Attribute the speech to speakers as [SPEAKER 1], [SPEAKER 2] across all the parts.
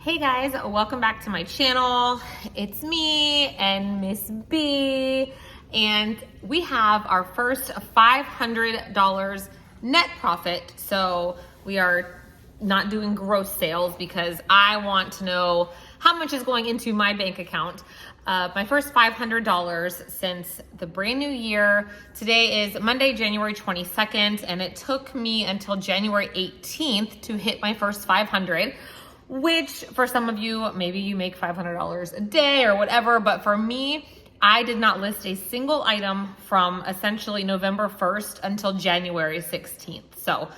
[SPEAKER 1] Hey guys, welcome back to my channel. It's me and Miss B, and we have our first $500 net profit. So we are not doing gross sales because I want to know how much is going into my bank account. My first $500 since the brand new year. Today is Monday, January 22nd, and it took me until January 18th to hit my first 500. Which for some of you, maybe you make $500 a day or whatever, but for me, I did not list a single item from essentially November 1st until January 16th. So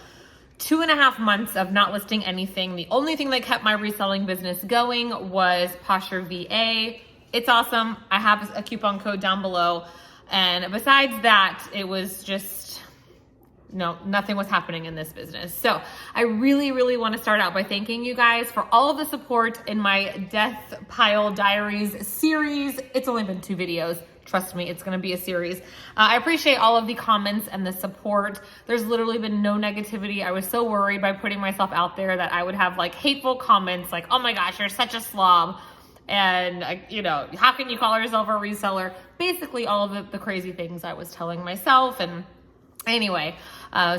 [SPEAKER 1] 2.5 months of not listing anything. The only thing that kept my reselling business going was Poshmark VA. It's awesome. I have a coupon code down below. And besides that, it was just, nothing was happening in this business. So I really want to start out by thanking you guys for all of the support in my Death Pile Diaries series. It's only been 2 videos. Trust me, it's going to be a series. I appreciate all of the comments and the support. There's literally been no negativity. I was so worried by putting myself out there that I would have like hateful comments like, oh my gosh, you're such a slob. And how can you call yourself a reseller? Basically all of the crazy things I was telling myself. And anyway,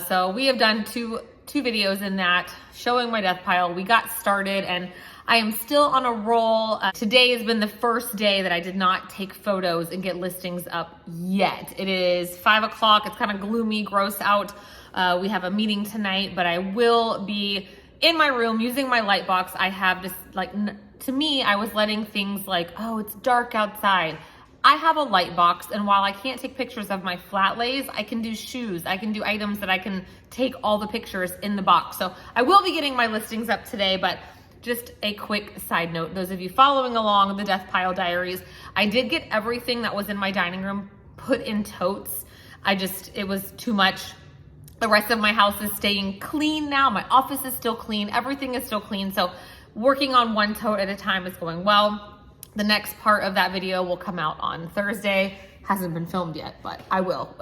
[SPEAKER 1] so we have done two videos in that showing my death pile. We got started and I am still on a roll. Today has been the first day that I did not take photos and get listings up yet. It is 5 o'clock. It's kind of gloomy, gross out. We have a meeting tonight, but I will be in my room using my light box. I have just to me, I was letting things like, oh, it's dark outside. I have a light box, and while I can't take pictures of my flat lays, I can do shoes. I can do items that I can take all the pictures in the box. So I will be getting my listings up today, but just a quick side note, those of you following along the Death Pile Diaries, I did get everything that was in my dining room put in totes. It was too much. The rest of my house is staying clean now. My office is still clean. Everything is still clean. So working on one tote at a time is going well. The next part of that video will come out on Thursday. Hasn't been filmed yet, but I will.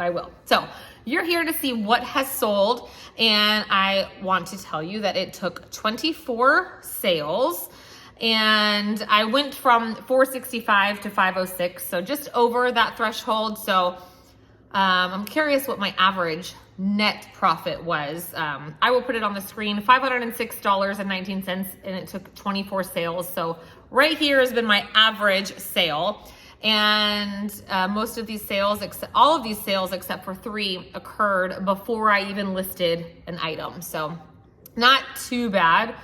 [SPEAKER 1] So you're here to see what has sold. And I want to tell you that it took 24 sales and I went from 465 to 506. So just over that threshold. So I'm curious what my average net profit was. I will put it on the screen, $506.19, and it took 24 sales. So right here has been my average sale. And most of these sales, all of these sales except for 3 occurred before I even listed an item. So not too bad.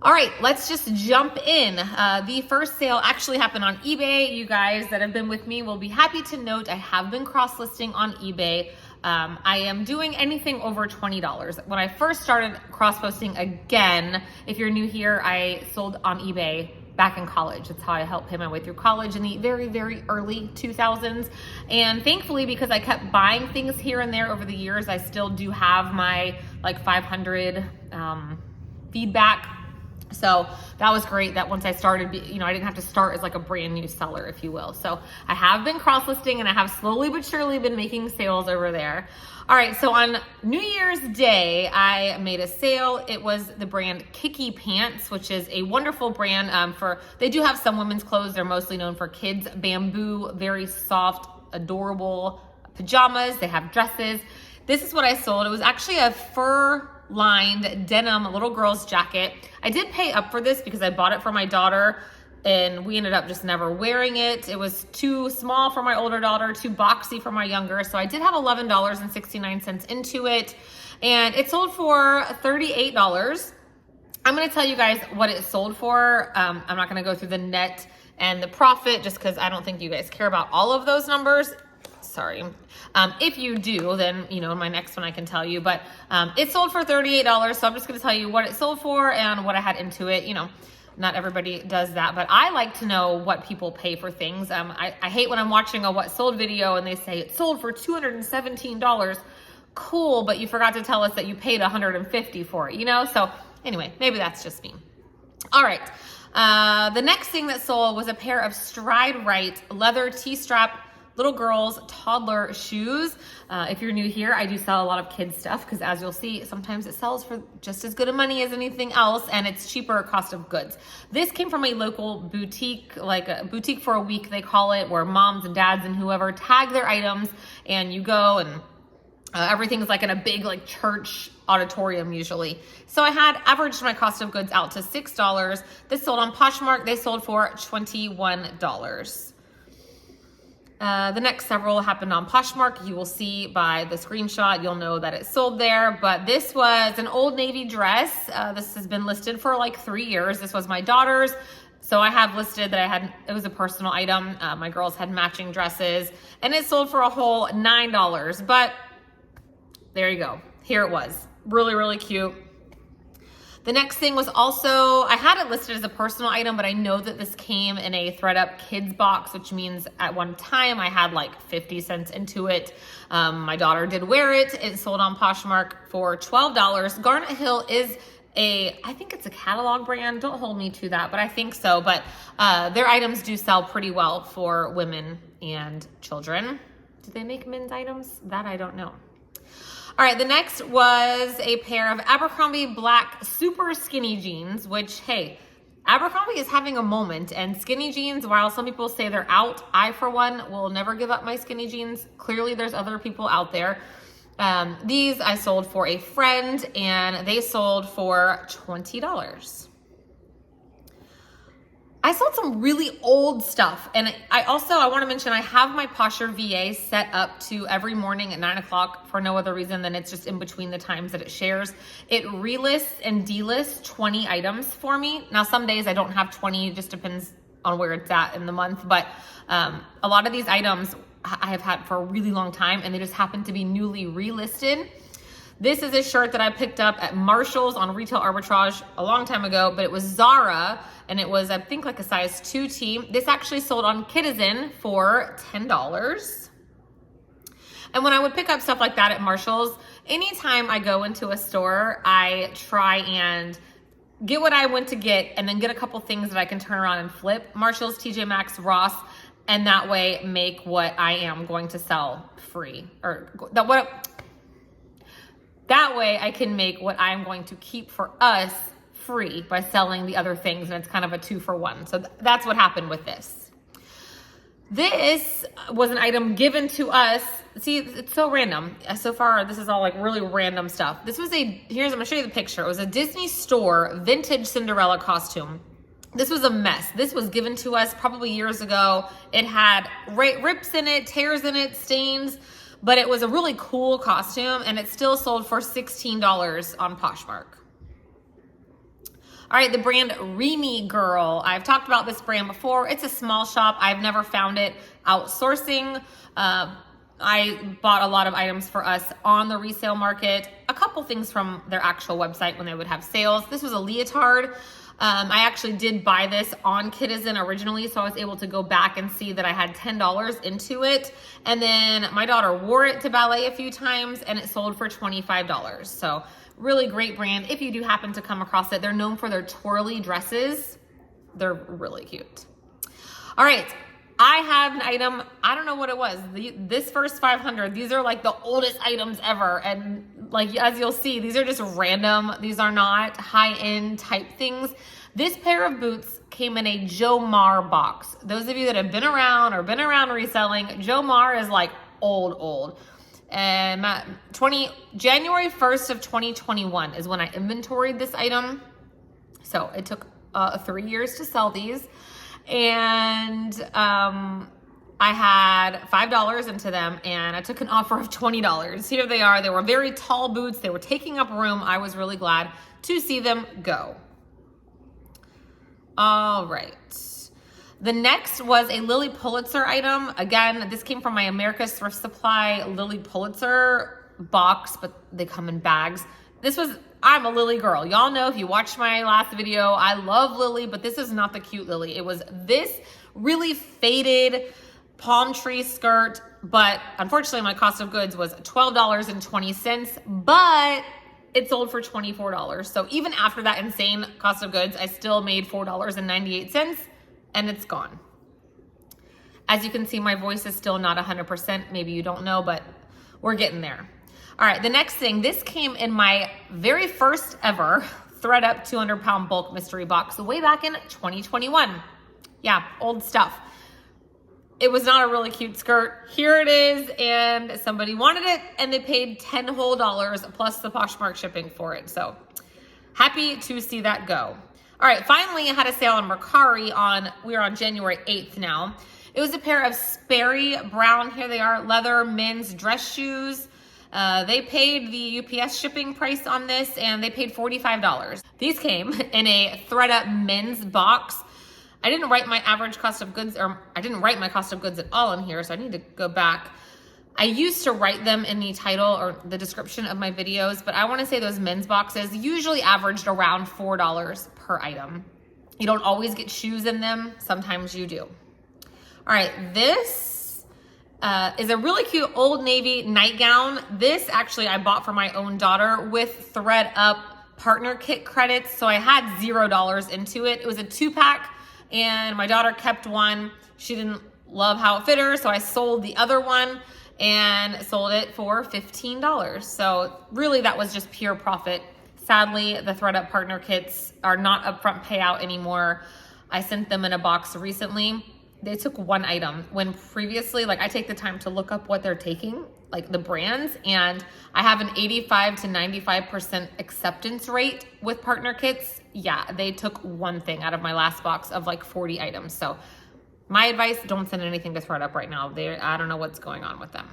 [SPEAKER 1] All right, let's just jump in. The first sale actually happened on eBay. You guys that have been with me will be happy to note I have been cross-listing on eBay. I am doing anything over $20. When I first started cross-posting again, if you're new here, I sold on eBay back in college. That's how I helped pay my way through college in the very early 2000s. And thankfully, because I kept buying things here and there over the years, I still do have my 500 feedback. So that was great that once I started, I didn't have to start as a brand new seller, if you will. So I have been cross-listing and I have slowly but surely been making sales over there. All right, so on New Year's Day, I made a sale. It was the brand Kiki Pants, which is a wonderful brand they do have some women's clothes. They're mostly known for kids, bamboo, very soft, adorable pajamas. They have dresses. This is what I sold. It was actually a fur-lined denim little girl's jacket. I did pay up for this because I bought it for my daughter and we ended up just never wearing it. It was too small for my older daughter, too boxy for my younger. So I did have $11.69 into it and it sold for $38. I'm going to tell you guys what it sold for. I'm not going to go through the net and the profit just because I don't think you guys care about all of those numbers. Sorry. If you do, then, in my next one I can tell you, but it sold for $38. So I'm just going to tell you what it sold for and what I had into it. Not everybody does that, but I like to know what people pay for things. I hate when I'm watching a what sold video and they say it sold for $217. Cool, but you forgot to tell us that you paid $150 for it, So anyway, maybe that's just me. All right. The next thing that sold was a pair of Stride Right leather T-strap little girls' toddler shoes. If you're new here, I do sell a lot of kids stuff because as you'll see, sometimes it sells for just as good of money as anything else and it's cheaper cost of goods. This came from a local boutique, like a boutique for a week they call it, where moms and dads and whoever tag their items and you go and everything's like in a big like church auditorium usually. So I had averaged my cost of goods out to $6. This sold on Poshmark. They sold for $21. The next several happened on Poshmark. You will see by the screenshot, you'll know that it sold there. But this was an Old Navy dress. This has been listed for like 3 years. This was my daughter's. So I have listed that it was a personal item. My girls had matching dresses and it sold for a whole $9. But there you go. Here it was. Really, really cute. The next thing was also, I had it listed as a personal item, but I know that this came in a ThredUp kids box, which means at one time I had like 50 cents into it. My daughter did wear it. It sold on Poshmark for $12. Garnet Hill is I think it's a catalog brand. Don't hold me to that, but I think so. But their items do sell pretty well for women and children. Do they make men's items? That I don't know. All right, the next was a pair of Abercrombie black super skinny jeans, which, hey, Abercrombie is having a moment, and skinny jeans, while some people say they're out, I, for one, will never give up my skinny jeans. Clearly, there's other people out there. These I sold for a friend, and they sold for $20. I sold some really old stuff. And I want to mention, I have my Posher VA set up to every morning at 9 o'clock for no other reason than it's just in between the times that it shares. It relists and delists 20 items for me. Now, some days I don't have 20, it just depends on where it's at in the month. But a lot of these items I have had for a really long time and they just happen to be newly relisted. This is a shirt that I picked up at Marshall's on Retail Arbitrage a long time ago, but it was Zara, and it was, I think, like a size 2T. This actually sold on Kidizen for $10. And when I would pick up stuff like that at Marshall's, anytime I go into a store, I try and get what I went to get and then get a couple things that I can turn around and flip. Marshall's, TJ Maxx, Ross, and that way make what I am going to sell free. That way I can make what I'm going to keep for us free by selling the other things, and it's kind of a 2-for-1. So that's what happened with this. This was an item given to us. See, it's so random. So far, this is all like really random stuff. This was I'm gonna show you the picture. It was a Disney store vintage Cinderella costume. This was a mess. This was given to us probably years ago. It had rips in it, tears in it, stains, but it was a really cool costume and it still sold for $16 on Poshmark. All right, the brand Remy Girl. I've talked about this brand before. It's a small shop. I've never found it outsourcing. I bought a lot of items for us on the resale market, a couple things from their actual website when they would have sales. This was a leotard. I actually did buy this on Kidizen originally, so I was able to go back and see that I had $10 into it. And then my daughter wore it to ballet a few times and it sold for $25. So really great brand. If you do happen to come across it, they're known for their twirly dresses. They're really cute. All right, I have an item. I don't know what it was. This first 500, these are like the oldest items ever. And like, as you'll see, these are just random. These are not high-end type things. This pair of boots came in a Joe Mar box. Those of you that have been around or been around reselling, Joe Mar is like old. And January 1st of 2021 is when I inventoried this item. So it took 3 years to sell these. And I had $5 into them and I took an offer of $20. Here they are. They were very tall boots. They were taking up room. I was really glad to see them go. All right. The next was a Lily Pulitzer item. Again, this came from my America's Thrift Supply Lily Pulitzer box, but they come in bags. I'm a Lily girl. Y'all know if you watched my last video, I love Lily, but this is not the cute Lily. It was this really faded palm tree skirt, but unfortunately my cost of goods was $12.20, but it sold for $24. So even after that insane cost of goods, I still made $4.98 and it's gone. As you can see, my voice is still not 100%. Maybe you don't know, but we're getting there. All right, the next thing, this came in my very first ever ThreadUp 200-pound bulk mystery box way back in 2021. Yeah, old stuff. It was not a really cute skirt. Here it is, and somebody wanted it, and they paid $10 whole plus the Poshmark shipping for it. So happy to see that go. All right, finally, I had a sale on Mercari we're on January 8th now. It was a pair of Sperry brown, here they are, leather men's dress shoes. They paid the UPS shipping price on this, and they paid $45. These came in a ThreadUp men's box. I didn't write my average cost of goods, or I didn't write my cost of goods at all in here, so I need to go back. I used to write them in the title or the description of my videos, but I want to say those men's boxes usually averaged around $4 per item. You don't always get shoes in them. Sometimes you do. All right, this is a really cute Old Navy nightgown. This actually I bought for my own daughter with ThreadUp partner kit credits, so I had $0 into it. It was a 2-pack. And my daughter kept one. She didn't love how it fit her, so I sold the other one and sold it for $15. So really that was just pure profit. Sadly, the ThreadUp partner kits are not upfront payout anymore. I sent them in a box recently. They took one item when previously, like I take the time to look up what they're taking, like the brands, and I have an 85 to 95% acceptance rate with partner kits. Yeah, they took one thing out of my last box of like 40 items. So my advice, don't send anything to ThreadUp right now. I don't know what's going on with them.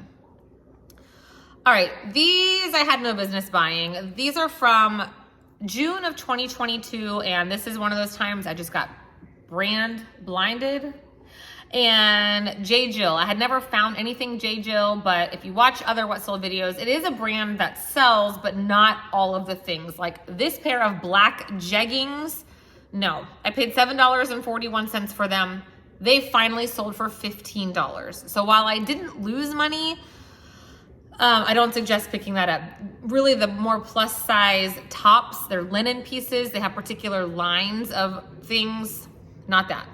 [SPEAKER 1] All right, these I had no business buying. These are from June of 2022, and this is one of those times I just got brand blinded. And J. Jill, I had never found anything J. Jill, but if you watch other What Sold videos, it is a brand that sells, but not all of the things. Like this pair of black jeggings, no. I paid $7.41 for them. They finally sold for $15. So while I didn't lose money, I don't suggest picking that up. Really, the more plus size tops, they're linen pieces. They have particular lines of things, not that.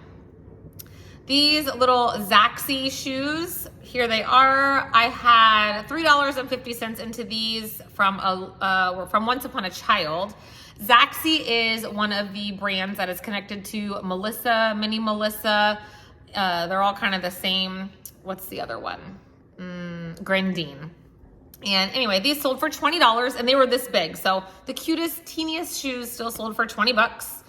[SPEAKER 1] These little Zaxi shoes, here they are. I had $3.50 into these from Once Upon a Child. Zaxi is one of the brands that is connected to Melissa, Mini Melissa. They're all kind of the same. What's the other one? Grandine. And anyway, these sold for $20 and they were this big. So the cutest, teeniest shoes still sold for 20 bucks.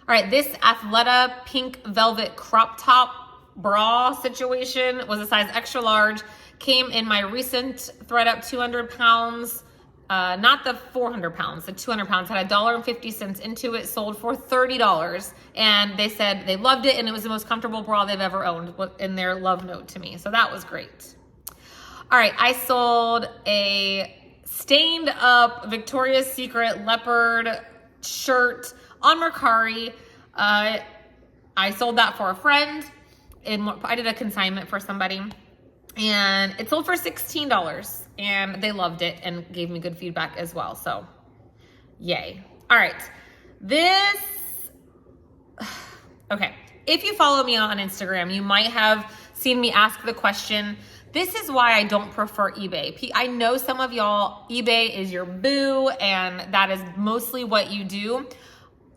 [SPEAKER 1] All right, this Athleta pink velvet crop top bra situation was a size extra large. Came in my recent ThreadUp 200 pounds, not the 400 pounds, the 200 pounds, had $1.50 into it, sold for $30. And they said they loved it and it was the most comfortable bra they've ever owned in their love note to me. So that was great. All right, I sold a stained up Victoria's Secret leopard shirt on Mercari. I sold that for a friend, and I did a consignment for somebody, and it sold for $16, and they loved it and gave me good feedback as well. So, yay! All right, okay. If you follow me on Instagram, you might have seen me ask the question. This is why I don't prefer eBay. I know some of y'all, eBay is your boo, and that is mostly what you do.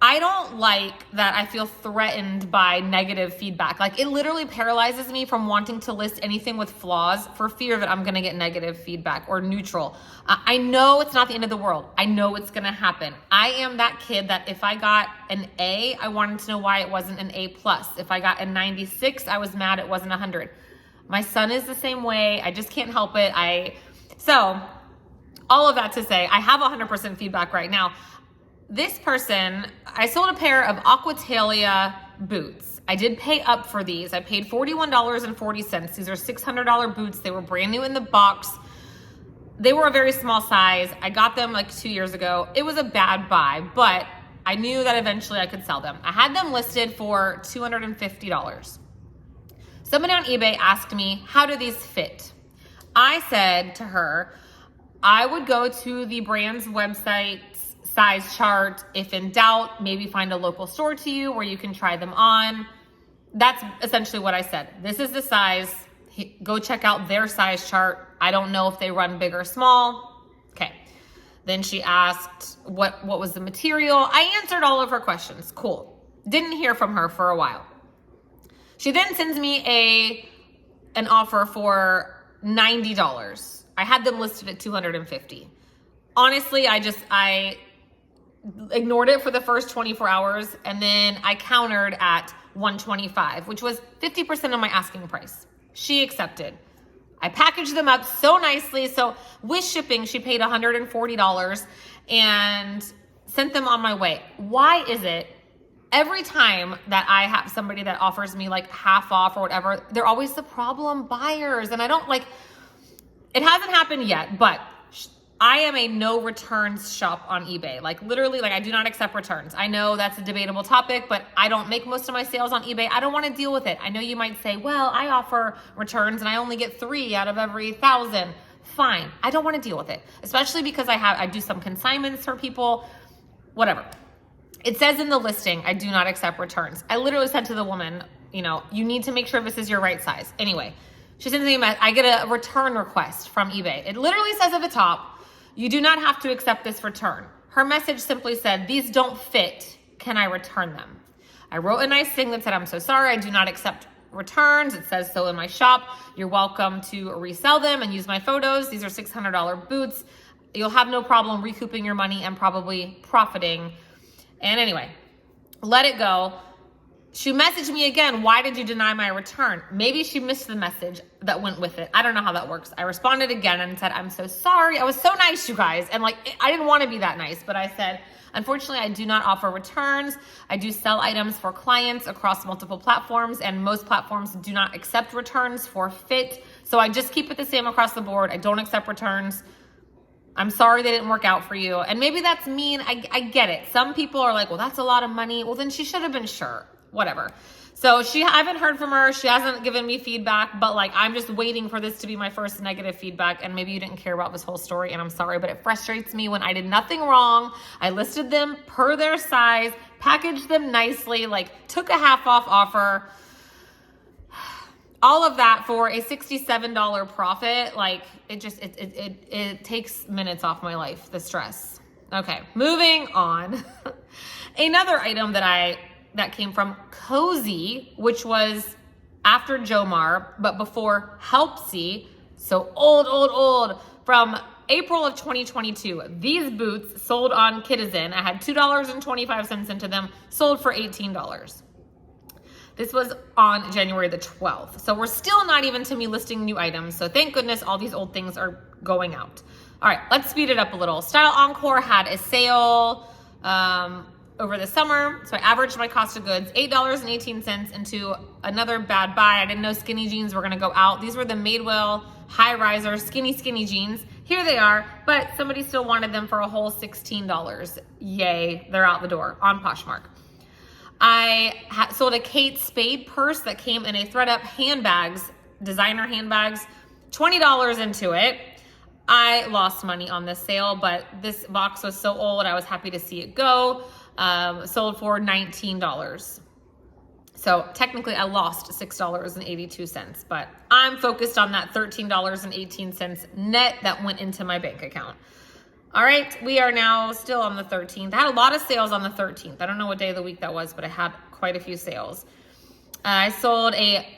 [SPEAKER 1] I don't like that I feel threatened by negative feedback. Like it literally paralyzes me from wanting to list anything with flaws for fear that I'm gonna get negative feedback or neutral. I know it's not the end of the world. I know it's gonna happen. I am that kid that if I got an A, I wanted to know why it wasn't an A+. If I got a 96, I was mad it wasn't 100. My son is the same way. I just can't help it. So all of that to say, I have 100% feedback right now. This person, I sold a pair of Aquatalia boots. I did pay up for these. I paid $41.40. These are $600 boots. They were brand new in the box. They were a very small size. I got them like 2 years ago. It was a bad buy, but I knew that eventually I could sell them. I had them listed for $250. Somebody on eBay asked me, how do these fit? I said to her, I would go to the brand's website, size chart. If in doubt, maybe find a local store to you where you can try them on. that's essentially what I said. This is the size. Go check out their size chart. I don't know if they run big or small. Okay. Then she asked what was the material. I answered all of her questions. Cool. Didn't hear from her for a while. She then sends me an offer for $90. I had them listed at $250. Honestly, I ignored it for the first 24 hours, and then I countered at $125, which was 50% of my asking price. She accepted. I packaged them up so nicely. So with shipping, she paid $140 and sent them on my way. Why is it every time that I have somebody that offers me like half off or whatever, they're always the problem buyers? And I don't like, it hasn't happened yet, but I am a no returns shop on eBay. Like literally, like I do not accept returns. I know that's a debatable topic, but I don't make most of my sales on eBay. I don't want to deal with it. I know you might say, well, I offer returns and I only get 3 out of every 1,000. Fine. I don't want to deal with it, especially because I do some consignments for people, whatever. It says in the listing, I do not accept returns. I literally said to the woman, you need to make sure this is your right size. Anyway, she sends me I get a return request from eBay. It literally says at the top, you do not have to accept this return. Her message simply said, these don't fit. Can I return them? I wrote a nice thing that said, I'm so sorry. I do not accept returns. It says so in my shop. You're welcome to resell them and use my photos. These are $600 boots. You'll have no problem recouping your money and probably profiting. And anyway, let it go. She messaged me again, why did you deny my return? Maybe she missed the message that went with it. I don't know how that works. I responded again and said, I'm so sorry. I was so nice, you guys. And like, I didn't want to be that nice, but I said, unfortunately, I do not offer returns. I do sell items for clients across multiple platforms, and most platforms do not accept returns for fit. So I just keep it the same across the board. I don't accept returns. I'm sorry they didn't work out for you. And maybe that's mean. I get it. Some people are like, well, that's a lot of money. Well, then she should have been sure. Whatever. So I haven't heard from her. She hasn't given me feedback, but like, I'm just waiting for this to be my first negative feedback. And maybe you didn't care about this whole story, and I'm sorry, but it frustrates me when I did nothing wrong. I listed them per their size, packaged them nicely, like took a half off offer, all of that for a $67 profit. Like it takes minutes off my life, the stress. Okay, moving on. Another item that came from Cozy, which was after Jomar, but before Helpsy. So old, from April of 2022. These boots sold on Kidizen. I had $2.25 into them, sold for $18. This was on January the 12th. So we're still not even to me listing new items. So thank goodness all these old things are going out. All right, let's speed it up a little. Style Encore had a sale, over the summer. So I averaged my cost of goods, $8.18 into another bad buy. I didn't know skinny jeans were gonna go out. These were the Madewell high riser skinny jeans. Here they are, but somebody still wanted them for a whole $16. Yay, they're out the door on Poshmark. I sold a Kate Spade purse that came in a thread-up handbags, designer handbags, $20 into it. I lost money on this sale, but this box was so old, I was happy to see it go. Sold for $19. So technically I lost $6.82, but I'm focused on that $13.18 net that went into my bank account. All right, we are now still on the 13th. I had a lot of sales on the 13th. I don't know what day of the week that was, but I had quite a few sales. I sold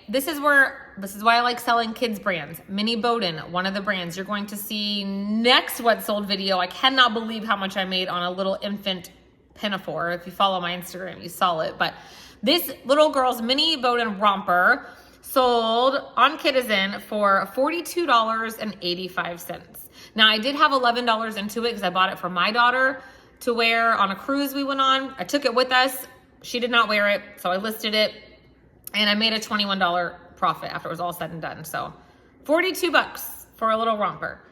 [SPEAKER 1] this is why I like selling kids brands. Mini Bowden, one of the brands you're going to see next what sold video. I cannot believe how much I made on a little infant pinafore. If you follow my Instagram, you saw it. But this little girl's Mini Bowden romper sold on Kidizen for $42.85. Now I did have $11 into it because I bought it for my daughter to wear on a cruise we went on. I took it with us. She did not wear it, so I listed it. And I made a $21 profit after it was all said and done. So $42 for a little romper.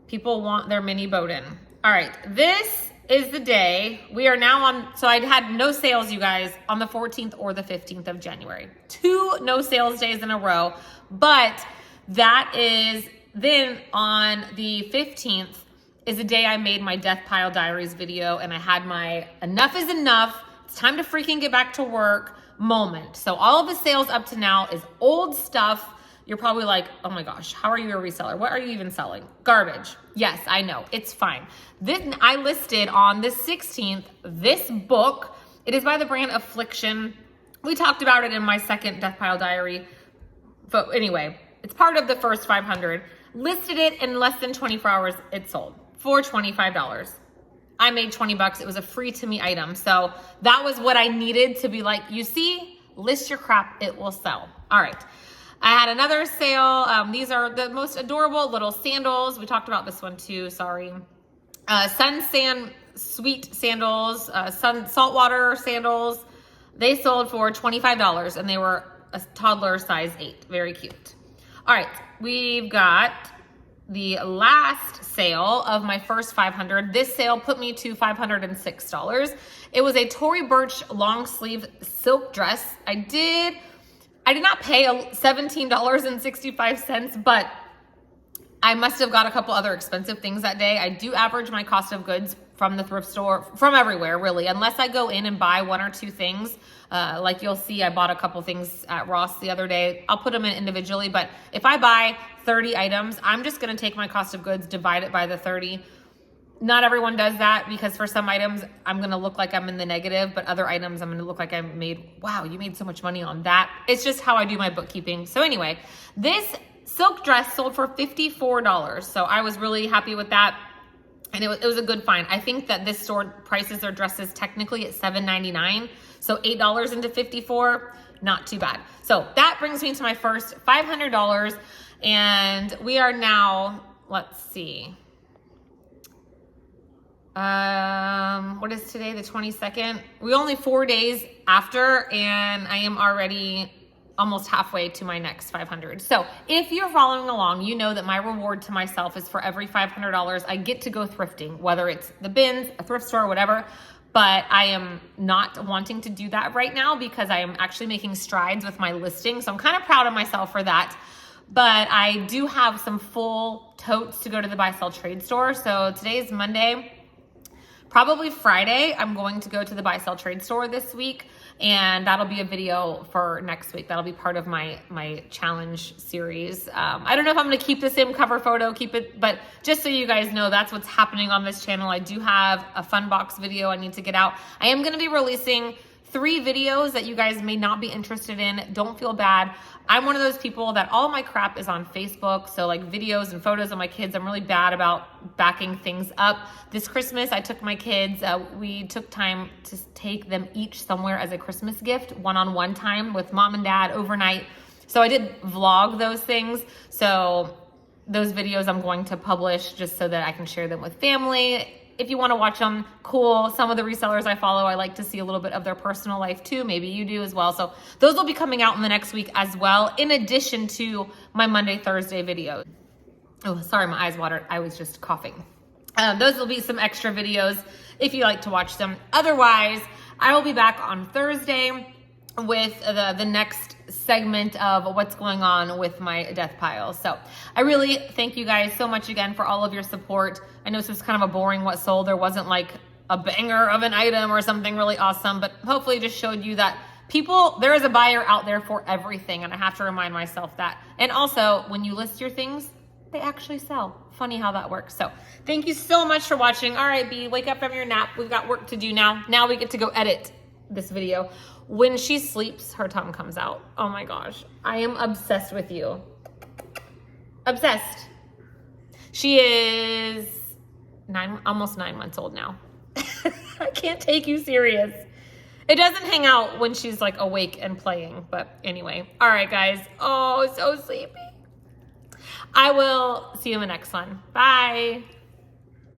[SPEAKER 1] People want their Mini Bowden. All right, this is the day. We are now on, so I had no sales, you guys, on the 14th or the 15th of January. 2 no sales days in a row. But that is, then on the 15th is the day I made my Death Pile Diaries video, and I had my enough is enough. It's time to freaking get back to work moment. So all of the sales up to now is old stuff. You're probably like, oh my gosh, how are you a reseller? What are you even selling? Garbage. Yes, I know, it's fine. I listed on the 16th, this book. It is by the brand Affliction. We talked about it in my second Death Pile Diary. But anyway, it's part of the first 500. Listed it in less than 24 hours, it sold for $25. I made 20 bucks. It was a free to me item. So that was what I needed to be like, you see, list your crap, it will sell. All right. I had another sale. These are the most adorable little sandals. We talked about this one too, sorry. Sun Sand Sweet sandals, saltwater sandals. They sold for $25 and they were a toddler size 8. Very cute. All right, we've got the last sale of my first 500. This sale put me to $506. It was a Tory Burch long sleeve silk dress. I did not pay $17.65, but I must have got a couple other expensive things that day. I do average my cost of goods from the thrift store, from everywhere really, unless I go in and buy 1 or 2 things. Like you'll see, I bought a couple things at Ross the other day. I'll put them in individually, but if I buy 30 items, I'm just gonna take my cost of goods, divide it by the 30. Not everyone does that because for some items, I'm gonna look like I'm in the negative, but other items, I'm gonna look like I made, wow, you made so much money on that. It's just how I do my bookkeeping. So anyway, this silk dress sold for $54. So I was really happy with that. And it was a good find. I think that this store prices their dresses technically at $7.99. So $8 into $54, not too bad. So that brings me to my first $500. And we are now, let's see. What is today, the 22nd? We're only 4 days after, and I am already almost halfway to my next 500. So if you're following along, you know that my reward to myself is for every $500, I get to go thrifting, whether it's the bins, a thrift store, whatever. But I am not wanting to do that right now because I am actually making strides with my listing. So I'm kind of proud of myself for that. But I do have some full totes to go to the buy, sell, trade store. So today is Monday. Probably Friday, I'm going to go to the buy, sell, trade store this week, and that'll be a video for next week. That'll be part of my challenge series. I don't know if I'm gonna keep the same cover photo, but just so you guys know, that's what's happening on this channel. I do have a fun box video I need to get out. I am gonna be releasing 3 videos that you guys may not be interested in. Don't feel bad. I'm one of those people that all my crap is on Facebook. So like videos and photos of my kids, I'm really bad about backing things up. This Christmas, I took my kids, we took time to take them each somewhere as a Christmas gift, one-on-one time with mom and dad overnight. So I did vlog those things. So those videos I'm going to publish just so that I can share them with family. If you want to watch them, cool. Some of the resellers I follow, I like to see a little bit of their personal life too. Maybe you do as well. So those will be coming out in the next week as well, in addition to my Monday, Thursday videos. Oh, sorry, my eyes watered. I was just coughing. Those will be some extra videos if you like to watch them. Otherwise, I will be back on Thursday with the next segment of what's going on with my death pile. So I really thank you guys so much again for all of your support. I know this was kind of a boring what sold. There wasn't like a banger of an item or something really awesome, but hopefully it just showed you that there is a buyer out there for everything. And I have to remind myself that. And also when you list your things, they actually sell. Funny how that works. So thank you so much for watching. All right, B, wake up from your nap. We've got work to do now. Now we get to go edit this video. When she sleeps, her tongue comes out. Oh my gosh. I am obsessed with you. Obsessed. She is almost 9 months old now. I can't take you serious. It doesn't hang out when she's like awake and playing, but anyway. All right, guys. Oh, so sleepy. I will see you in the next one. Bye.